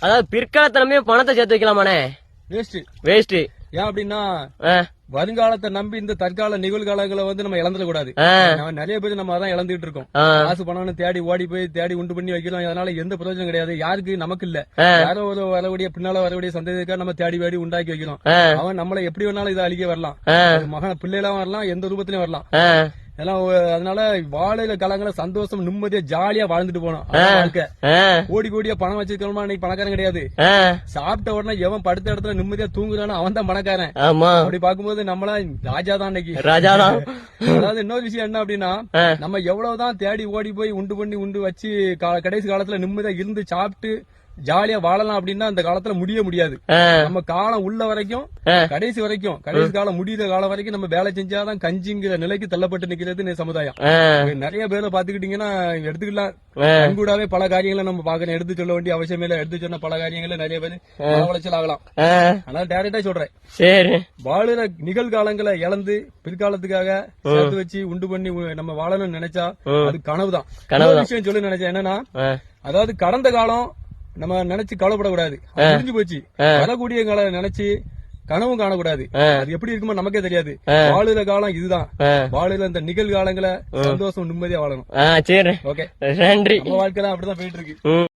அதாவது பிற்காலத்திலமே பணத்தை சேர்த்து வைக்கலாமாண்ணே? வேஸ்ட் ஏன் அப்படின்னா வருங்காலத்தை நம்பி இந்த தற்கால நிகழ்காலங்களை நம்ம இழந்துட கூடாது. நிறைய பேர் நம்ம அதான் இழந்துட்டு இருக்கோம். காசு பணம்னு தேடி ஓடி போய் தேடி உண்டு பண்ணி வைக்கிறோம். அதனால எந்த பிரயோஜனம் கிடையாது. யாருக்கு நமக்கு இல்ல, யாரோ ஒரு வரக்கூடிய பின்னால வரக்கூடிய சந்ததிக்காக நம்ம தேடி வாடி உண்டாக்கி வைக்கிறோம். அவன் நம்மளை எப்படி வேணாலும் இதை அழிக்க வரலாம். மகன பிள்ளைலாம் வரலாம், எந்த ரூபத்திலயும் வரலாம். அதனால வாழையில காலங்கள சந்தோஷம் நிம்மதியா ஜாலியா வாழ்ந்துட்டு போனோம். வாழ்க்கை கோடி கோடியா பணம் வச்சிருக்கோமா இன்னைக்கு பணக்காரன் கிடையாது. சாப்பிட்ட உடனே எவன் படுத்த இடத்துல நிம்மதியா தூங்குறானோ அவன் தான் பணக்காரன். அப்படி பாக்கும்போது நம்மளா ராஜா தான் இன்னைக்கு ராஜா தான். அதாவது இன்னொரு விஷயம் என்ன அப்படின்னா, நம்ம எவ்வளவுதான் தேடி ஓடி போய் உண்டு பண்ணி உண்டு வச்சு கடைசி காலத்துல நிம்மதியா இருந்து சாப்பிட்டு ஜாலியா வாழலாம் அப்படின்னா அந்த காலத்துல முடியாது. நம்ம காலம் உள்ள வரைக்கும் கடைசி காலம் முடிகிற காலம் வரைக்கும் நம்ம வேலை செஞ்சாதான் கஞ்சிங்கிற நிலைக்கு தள்ளப்பட்டு நிக்கிறது சமுதாயம். நிறைய பேரை பாத்துக்கிட்டீங்கன்னா எடுத்துக்கலாம் கூடாவே பல காரியங்களை நம்ம பாக்கணும். எடுத்து சொல்ல வேண்டிய அவசியம் இல்ல. எடுத்து சொன்ன பல காரியங்களை நிறைய பேர் உளைச்சல் ஆகலாம். அதனால டேரக்டா சொல்றேன், சரி வாழுற நிகழ்காலங்களை இழந்து பிற்காலத்துக்காக சேர்த்து வச்சு உண்டு பண்ணி நம்ம வாழணும்னு நினைச்சா அது கனவுதான். விஷயம் சொல்லி நினைச்சேன் என்னன்னா, அதாவது கடந்த காலம் நம்ம நினைச்சு கவலைப்படக்கூடாது, முடிஞ்சு போச்சு. வரக்கூடிய காலம் நினைச்சு கனவும் காணக்கூடாது. அது எப்படி இருக்குமோ நமக்கே தெரியாது. வாழுற காலம் இதுதான். வாழுற இந்த நிகழ்காலங்களை சந்தோஷம் நிம்மதியா வாழணும். சரி, ஓகே, நன்றி. நம்ம வாழ்க்கை தான் அப்படிதான் போயிட்டு இருக்கு.